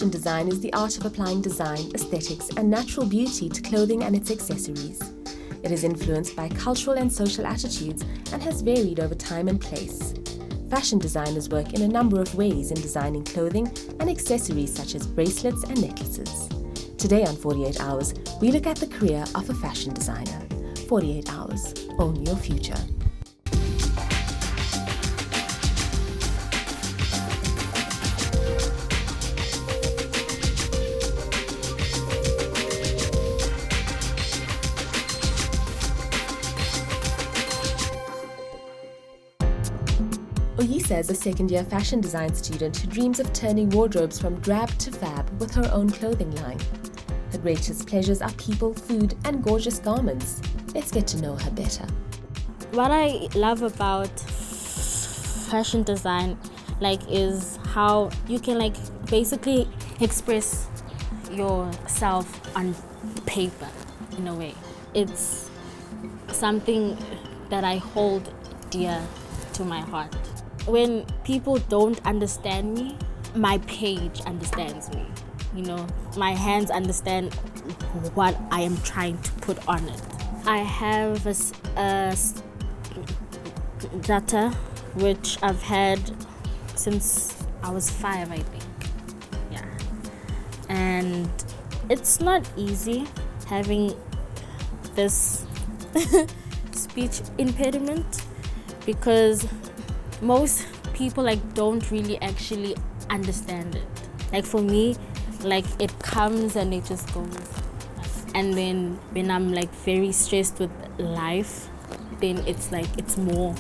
Fashion design is the art of applying design, aesthetics, and natural beauty to clothing and its accessories. It is influenced by cultural and social attitudes and has varied over time and place. Fashion designers work in a number of ways in designing clothing and accessories such as bracelets and necklaces. Today on 48 Hours, we look at the career of a fashion designer. 48 Hours, own your future. Oyisa is a second-year fashion design student who dreams of turning wardrobes from drab to fab with her own clothing line. Her greatest pleasures are people, food, and gorgeous garments. Let's get to know her better. What I love about fashion design, is how you can basically express yourself on paper in a way. It's something that I hold dear to my heart. When people don't understand me, my page understands me. My hands understand what I am trying to put on it. I have a data which I've had since I was 5, I think. Yeah. And it's not easy having this speech impediment because most people don't really actually understand it. For me, it comes and it just goes. And then when I'm very stressed with life, then it's more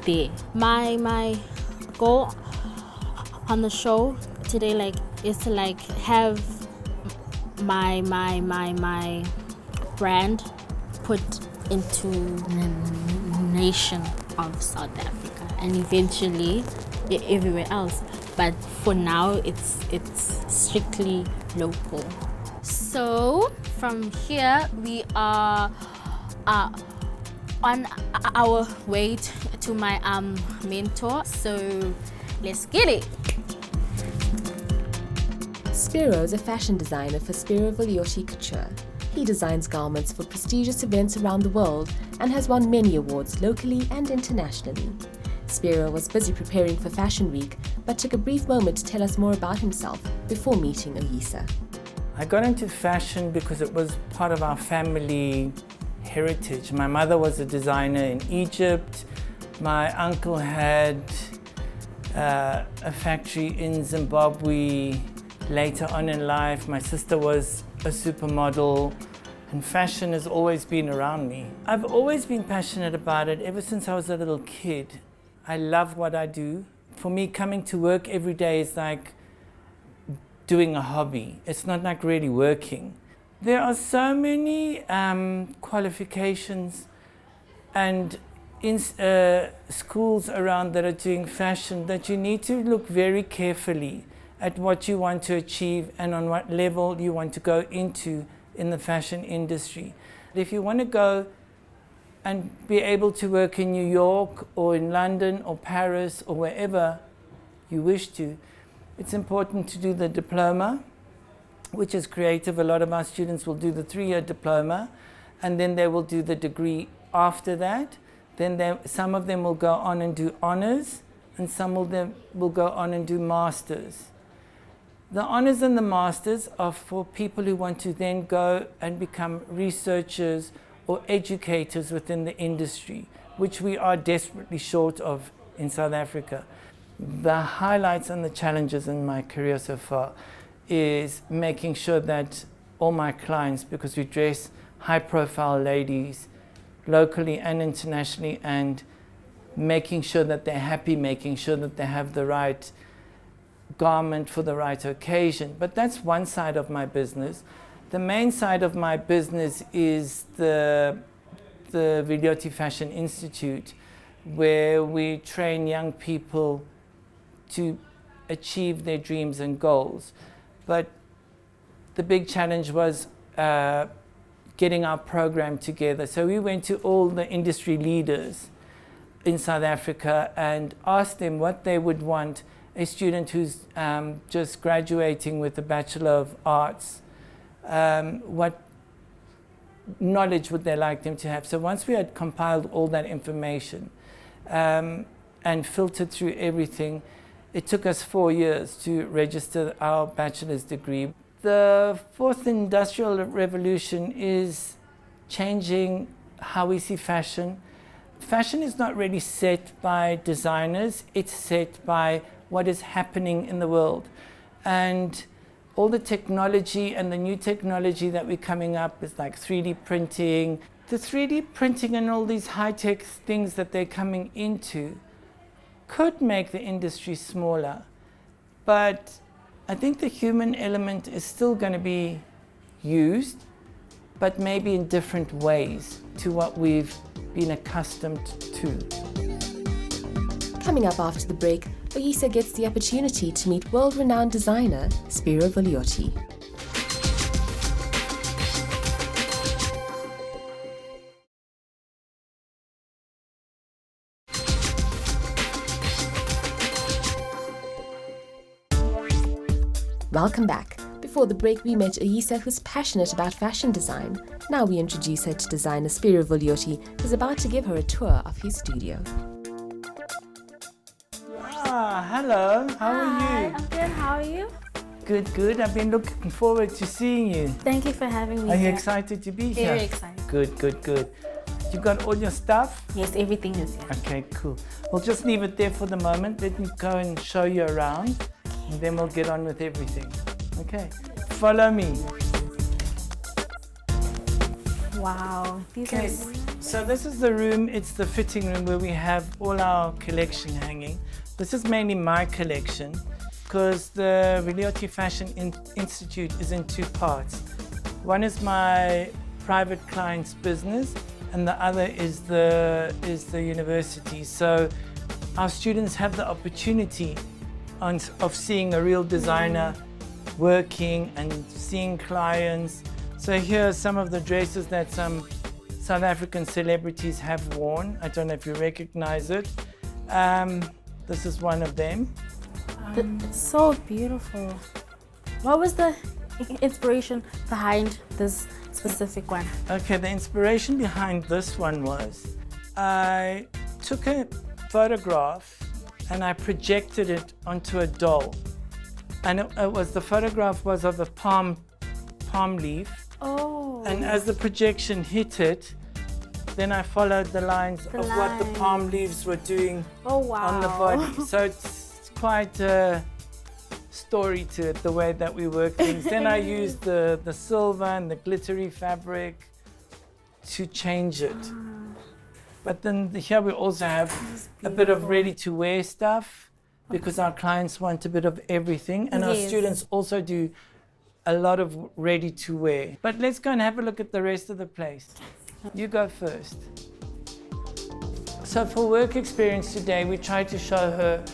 there. My goal on the show today is to have my brand put into the nation of South Africa and eventually everywhere else. But for now, it's strictly local. So from here, we are on our way to my mentor. So let's get it. Spiro is a fashion designer for Spero Villioti Couture. He designs garments for prestigious events around the world and has won many awards locally and internationally. Spiro was busy preparing for Fashion Week, but took a brief moment to tell us more about himself before meeting Oyisa. I got into fashion because it was part of our family heritage. My mother was a designer in Egypt. My uncle had a factory in Zimbabwe. Later on in life, my sister was a supermodel, and fashion has always been around me. I've always been passionate about it ever since I was a little kid. I love what I do. For me, coming to work every day is like doing a hobby. It's not like really working. There are so many qualifications and in schools around that are doing fashion that you need to look very carefully at what you want to achieve and on what level you want to go into in the fashion industry. If you want to go and be able to work in New York or in London or Paris or wherever you wish to, it's important to do the diploma, which is creative. A lot of our students will do the 3-year diploma, and then they will do the degree after that. Then some of them will go on and do honors, and some of them will go on and do masters. The honors and the masters are for people who want to then go and become researchers or educators within the industry, which we are desperately short of in South Africa. The highlights and the challenges in my career so far is making sure that all my clients, because we dress high-profile ladies locally and internationally, and making sure that they're happy, making sure that they have the right garment for the right occasion. But that's one side of my business. The main side of my business is the Villioti Fashion Institute, where we train young people to achieve their dreams and goals. But the big challenge was getting our program together. So we went to all the industry leaders in South Africa and asked them what they would want a student who's just graduating with a Bachelor of Arts, what knowledge would they like them to have? So once we had compiled all that information and filtered through everything, it took us 4 years to register our bachelor's degree. The fourth industrial revolution is changing how we see fashion. Fashion is not really set by designers, it's set by what is happening in the world. And all the technology and the new technology that we're coming up is like 3D printing. The 3D printing and all these high-tech things that they're coming into could make the industry smaller. But I think the human element is still going to be used, but maybe in different ways to what we've been accustomed to. Coming up after the break, Oyisa gets the opportunity to meet world-renowned designer Spero Villioti. Welcome back. Before the break, we met Oyisa, who's passionate about fashion design. Now we introduce her to designer Spero Villioti, who's about to give her a tour of his studio. Hello. How are you? I'm good. How are you? Good, good. I've been looking forward to seeing you. Thank you for having me. Are you here. excited to be here? Very excited. Good, good, good. You got all your stuff? Yes, everything is here. Okay, cool. We'll just leave it there for the moment. Let me go and show you around, and then we'll get on with everything. Okay, follow me. Wow. Okay, so this is the room. It's the fitting room where we have all our collection hanging. This is mainly my collection because the Villioti Fashion Institute is in two parts. One is my private client's business, and the other is the university. So our students have the opportunity of seeing a real designer working and seeing clients. So here are some of the dresses that some South African celebrities have worn. I don't know if you recognize it. This is one of them. It's so beautiful. What was the inspiration behind this specific one? Okay, the inspiration behind this one was I took a photograph and I projected it onto a doll. And the photograph was of a palm leaf. Oh. And as the projection hit it, then I followed the lines of what the palm leaves were doing on the body. So it's quite a story to it, the way that we work things. Then I used the silver and the glittery fabric to change it. But then here we also have a bit of ready-to-wear stuff because our clients want a bit of everything. And our students also do a lot of ready-to-wear. But let's go and have a look at the rest of the place. You go first. So for work experience today, we tried to show her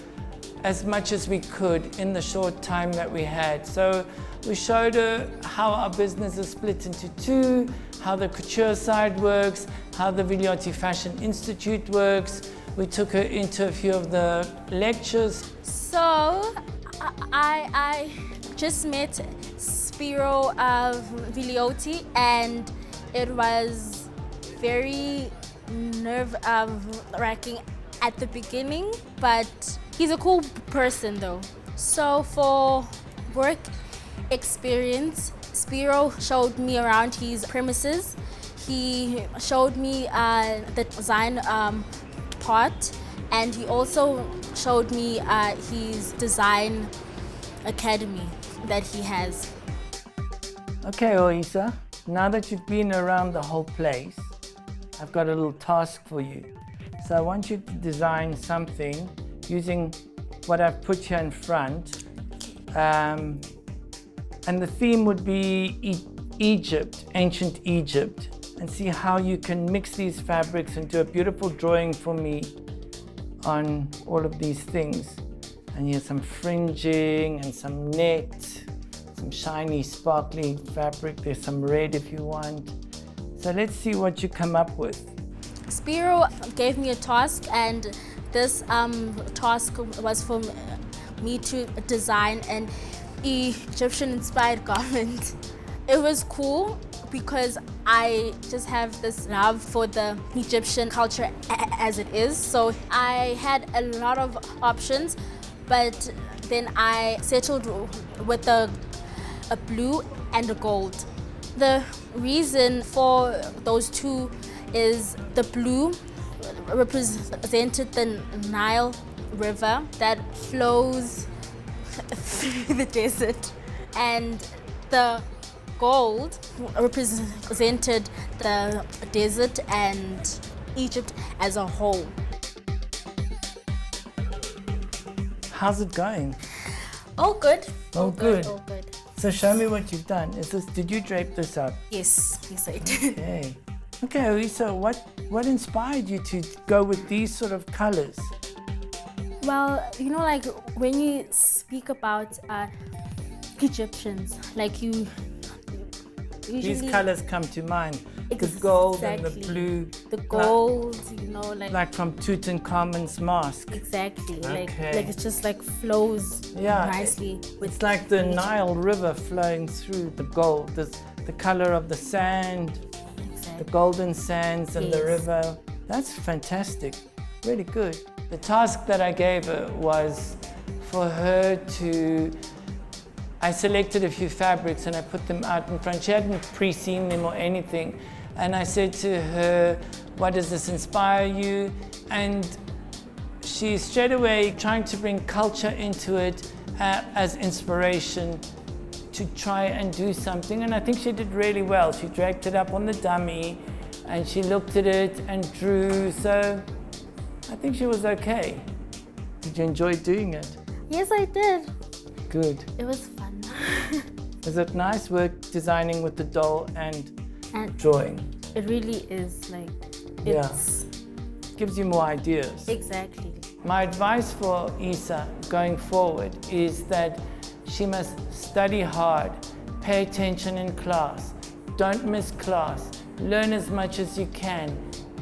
as much as we could in the short time that we had. So we showed her how our business is split into two, how the couture side works, how the Villioti Fashion Institute works. We took her into a few of the lectures. So I just met Spero Villioti, and it was very nerve-wracking at the beginning, but he's a cool person though. So for work experience, Spero showed me around his premises. He showed me the design part, and he also showed me his design academy that he has. Okay, Oyisa, now that you've been around the whole place, I've got a little task for you. So I want you to design something using what I've put here in front. And the theme would be Egypt, ancient Egypt, and see how you can mix these fabrics and do a beautiful drawing for me on all of these things. And here's some fringing and some net, some shiny, sparkly fabric. There's some red if you want. So let's see what you come up with. Spiro gave me a task, and this task was me to design an Egyptian-inspired garment. It was cool because I just have this love for the Egyptian culture as it is. So I had a lot of options, but then I settled with a blue and a gold. The reason for those two is the blue represented the Nile River that flows through the desert, and the gold represented the desert and Egypt as a whole. How's it going? All good. All good. All good. So show me what you've done. Did you drape this up? Yes, I did. Okay, Oyisa, what inspired you to go with these sort of colors? Well, like when you speak about Egyptians, like you usually... These colors come to mind. Exactly. The gold and the blue. The gold, like from Tutankhamun's mask. Exactly. Okay. Like it just like flows nicely. It's like the Nile River flowing through the gold. The color of the sand, the golden sands and the river. That's fantastic. Really good. The task that I gave her was for her to... I selected a few fabrics and I put them out in front. She hadn't pre-seen them or anything. And I said to her, what does this inspire you? And she straight away trying to bring culture into it as inspiration to try and do something. And I think she did really well. She dragged it up on the dummy and she looked at it and drew. So I think she was okay. Did you enjoy doing it? Yes, I did. Good. It was fun. Is it nice work designing with the doll and drawing? It really is, like, gives you more ideas. Exactly. My advice for Oyisa going forward is that she must study hard, pay attention in class, don't miss class, learn as much as you can,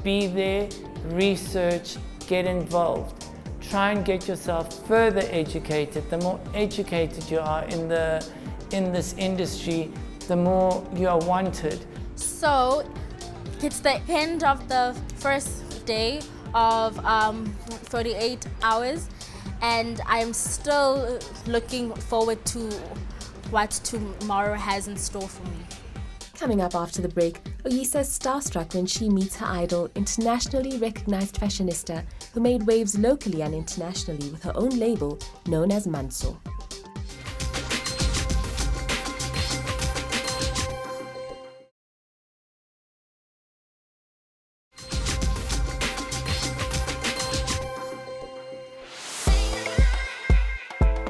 be there, research, get involved. Try and get yourself further educated. The more educated you are in this industry, the more you are wanted. So it's the end of the first day of 48 hours, and I'm still looking forward to what tomorrow has in store for me. Coming up after the break, Oyisa is starstruck when she meets her idol, internationally recognized fashionista who made waves locally and internationally with her own label known as Mantsho.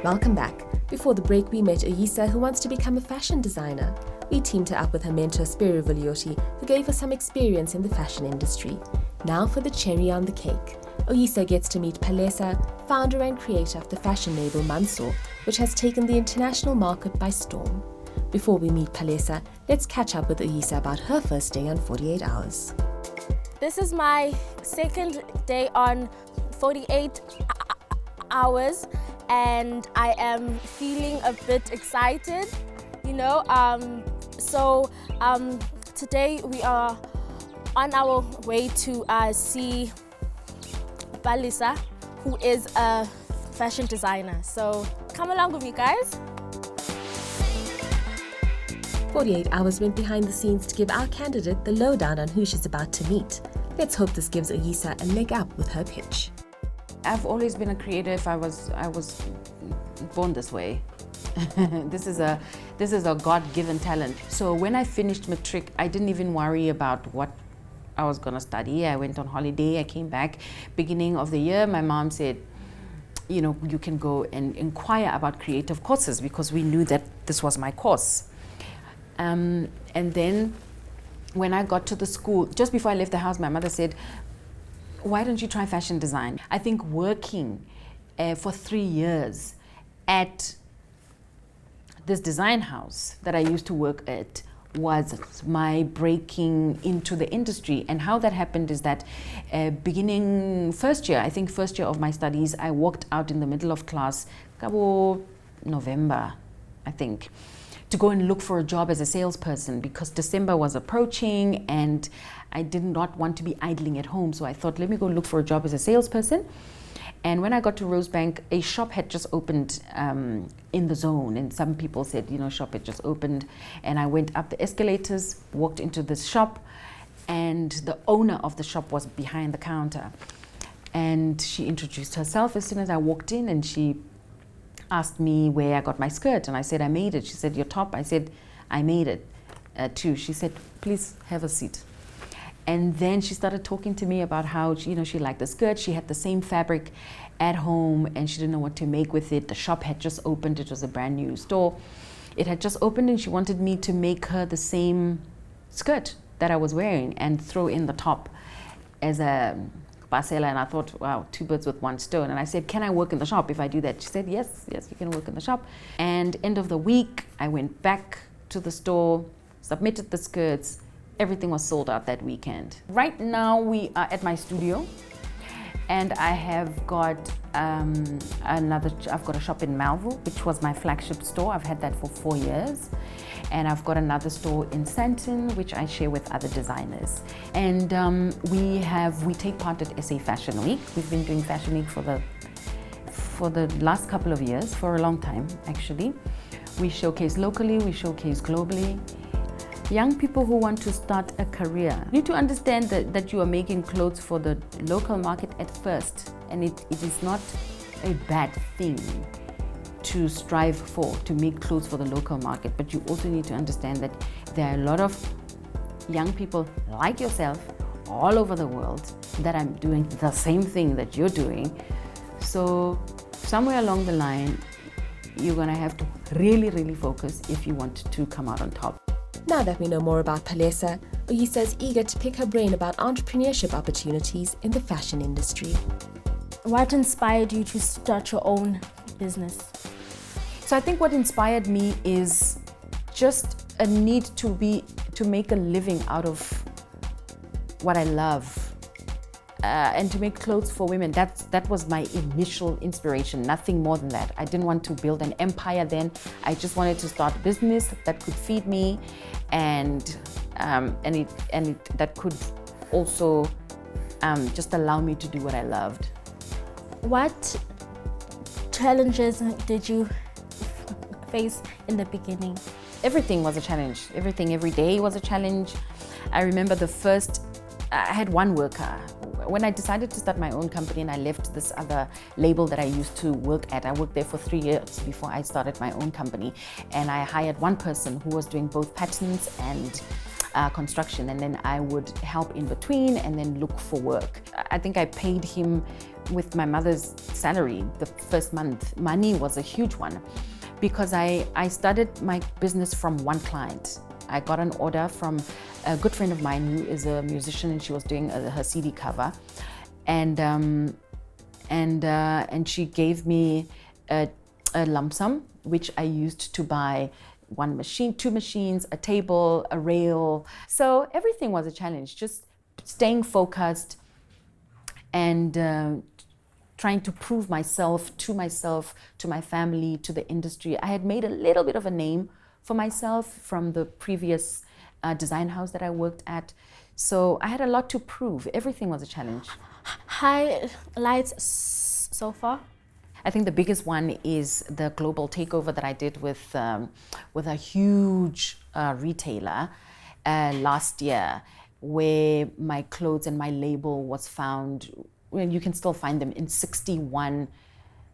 Welcome back. Before the break, we met Oyisa, who wants to become a fashion designer. We teamed her up with her mentor, Spero Villioti, who gave her some experience in the fashion industry. Now for the cherry on the cake. Oyisa gets to meet Palesa, founder and creator of the fashion label Mantsho, which has taken the international market by storm. Before we meet Palesa, let's catch up with Oyisa about her first day on 48 Hours. This is my second day on 48 hours, and I am feeling a bit excited, today we are on our way to see Palesa, who is a fashion designer. So come along with me, guys. 48 Hours went behind the scenes to give our candidate the lowdown on who she's about to meet. Let's hope this gives Oyisa a leg up with her pitch. I've always been a creative. I was born this way. This is a God-given talent. So when I finished matric, I didn't even worry about what I was gonna study. I went on holiday, I came back. Beginning of the year, my mom said, you can go and inquire about creative courses, because we knew that this was my course. And then when I got to the school, just before I left the house, my mother said, why don't you try fashion design? I think working for 3 years at this design house that I used to work at was my breaking into the industry. And how that happened is that beginning first year of my studies, I walked out in the middle of class, November, I think, to go and look for a job as a salesperson because December was approaching and I did not want to be idling at home. So I thought, let me go look for a job as a salesperson. And when I got to Rosebank, a shop had just opened in the zone. And some people said, shop had just opened. And I went up the escalators, walked into this shop, and the owner of the shop was behind the counter. And she introduced herself as soon as I walked in, and she asked me where I got my skirt. And I said, I made it. She said, your top? I said, I made it too. She said, please have a seat. And then she started talking to me about how, she liked the skirt. She had the same fabric at home and she didn't know what to make with it. The shop had just opened. It was a brand new store. It had just opened and she wanted me to make her the same skirt that I was wearing and throw in the top as a parcela. And I thought, wow, 2 birds with 1 stone. And I said, can I work in the shop if I do that? She said, yes, you can work in the shop. And end of the week, I went back to the store, submitted the skirts. Everything was sold out that weekend. Right now we are at my studio and I have got I've got a shop in Melville, which was my flagship store. I've had that for 4 years. And I've got another store in Sandton, which I share with other designers. And we take part at SA Fashion Week. We've been doing Fashion Week for the last couple of years, for a long time actually. We showcase locally, we showcase globally. Young people who want to start a career need to understand that you are making clothes for the local market at first, and it is not a bad thing to strive to make clothes for the local market, but you also need to understand that there are a lot of young people like yourself all over the world that are doing the same thing that you're doing. So somewhere along the line, you're gonna have to really, really focus if you want to come out on top. Now that we know more about Palesa, Oyisa is eager to pick her brain about entrepreneurship opportunities in the fashion industry. What inspired you to start your own business? So I think what inspired me is just a need to make a living out of what I love. And to make clothes for women, that was my initial inspiration, nothing more than that. I didn't want to build an empire then. I just wanted to start a business that could feed me and that could also just allow me to do what I loved. What challenges did you face in the beginning? Everything was a challenge. Everything, every day was a challenge. I remember I had one worker. When I decided to start my own company and I left this other label that I used to work at, I worked there for 3 years before I started my own company. And I hired one person who was doing both patterns and construction, and then I would help in between and then look for work. I think I paid him with my mother's salary the first month. Money was a huge one because I started my business from one client. I got an order from a good friend of mine who is a musician, and she was doing her CD cover, and she gave me a lump sum, which I used to buy 1 machine, 2 machines, a table, a rail. So everything was a challenge, just staying focused and trying to prove myself, to my family, to the industry. I had made a little bit of a name for myself from the previous design house that I worked at. So I had a lot to prove. Everything was a challenge. Highlights so far? I think the biggest one is the global takeover that I did with a huge retailer last year, where my clothes and my label was found. You can still find them in 61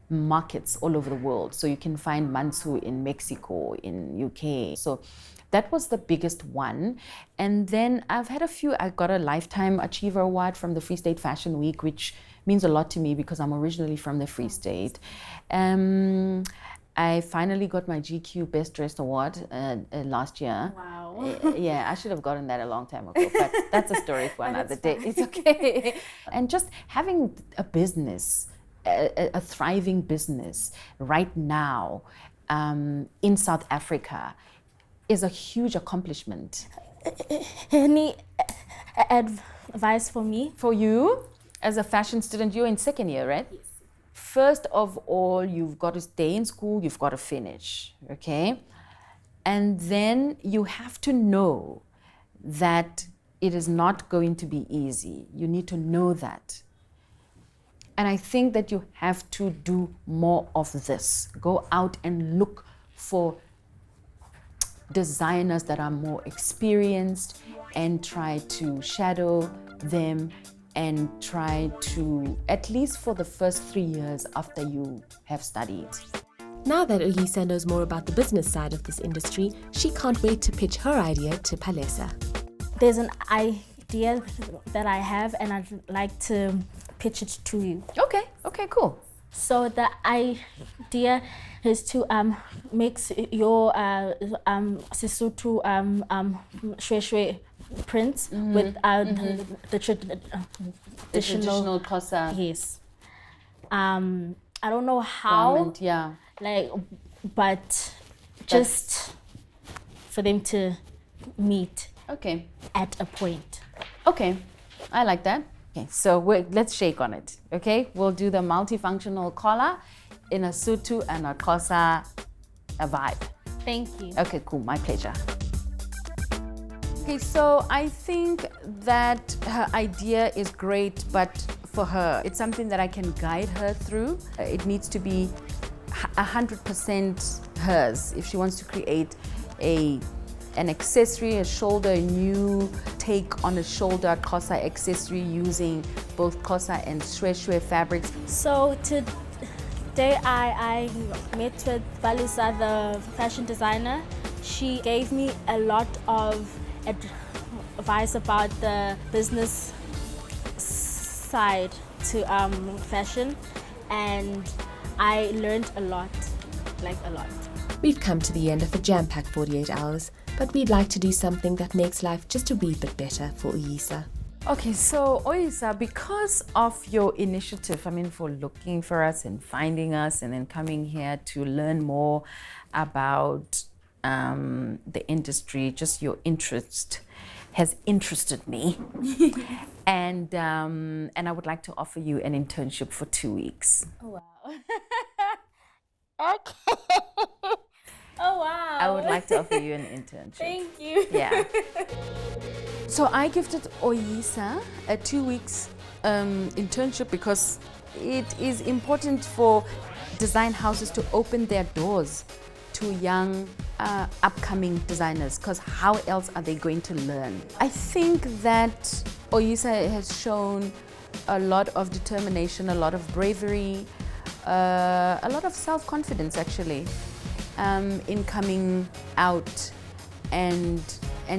markets all over the world. So you can find Mantsho in Mexico, in UK. So that was the biggest one. And then I've had a few. I got a Lifetime Achiever Award from the Free State Fashion Week, which means a lot to me because I'm originally from the Free State. I finally got my GQ Best Dressed Award last year. Wow. Yeah, I should have gotten that a long time ago, but that's a story for another day. It's okay. And just having a business, a thriving business right now in South Africa is a huge accomplishment. Any advice for me? For you, as a fashion student, you're in second year, right? Yes. First of all, you've got to stay in school, you've got to finish, okay? And then you have to know that it is not going to be easy. You need to know that. And I think that you have to do more of this. Go out and look for designers that are more experienced and try to shadow them and try to, at least for the first 3 years after you have studied. Now that Oyisa knows more about the business side of this industry, she can't wait to pitch her idea to Palesa. There's an idea that I have and I'd like to pitch it to you. Okay, cool. So the idea is to mix your Sesotho shwe prints with the traditional Xhosa Yes. I don't know how, garment, yeah. but just for them to meet Okay, at a point. okay, I like that. Okay, so let's shake on it, okay? We'll do the multifunctional collar in a Sotho and a Xhosa vibe. Thank you. Okay, cool, my pleasure. Okay, so I think that her idea is great, but for her, it's something that I can guide her through. It needs to be 100% hers. If she wants to create an accessory, a shoulder, a new take on a shoulder Xhosa accessory using both Xhosa and shwe fabrics. So today I met with Palesa, the fashion designer. She gave me a lot of advice about the business side to fashion, and I learned a lot, a lot. We've come to the end of a jam-packed 48 hours, but we'd like to do something that makes life just a wee bit better for Oyisa. Okay, so Oyisa, because of your initiative, for looking for us and finding us and then coming here to learn more about the industry, just your interest has interested me. and I would like to offer you an internship for 2 weeks. Oh, wow. Okay. Oh, wow. I would like to offer you an internship. Thank you. Yeah. So I gifted Oyisa a 2 weeks internship because it is important for design houses to open their doors to young upcoming designers, because how else are they going to learn? I think that Oyisa has shown a lot of determination, a lot of bravery, a lot of self-confidence actually, in coming out and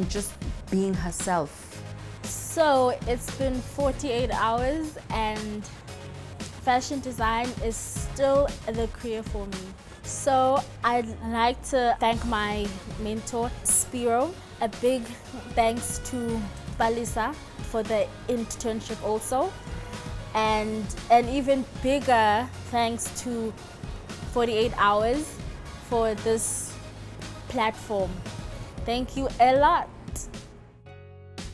just being herself. So it's been 48 hours and fashion design is still the career for me. So I'd like to thank my mentor, Spiro. A big thanks to Palesa for the internship also. And an even bigger thanks to 48 hours for this platform. Thank you a lot.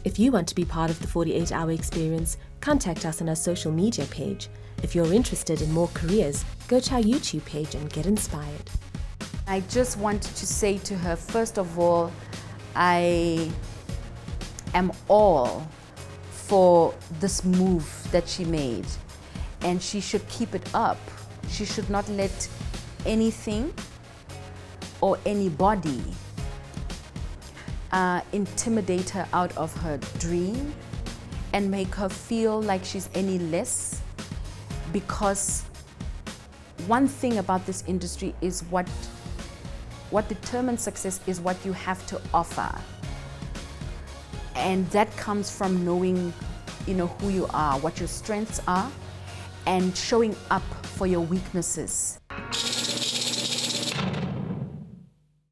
If you want to be part of the 48-hour experience, contact us on our social media page. If you're interested in more careers, go to our YouTube page and get inspired. I just wanted to say to her, first of all, I am all for this move that she made, and she should keep it up. She should not let anything or anybody intimidate her out of her dream and make her feel like she's any less, because one thing about this industry is what determines success is what you have to offer, and that comes from knowing who you are, what your strengths are, and showing up for your weaknesses.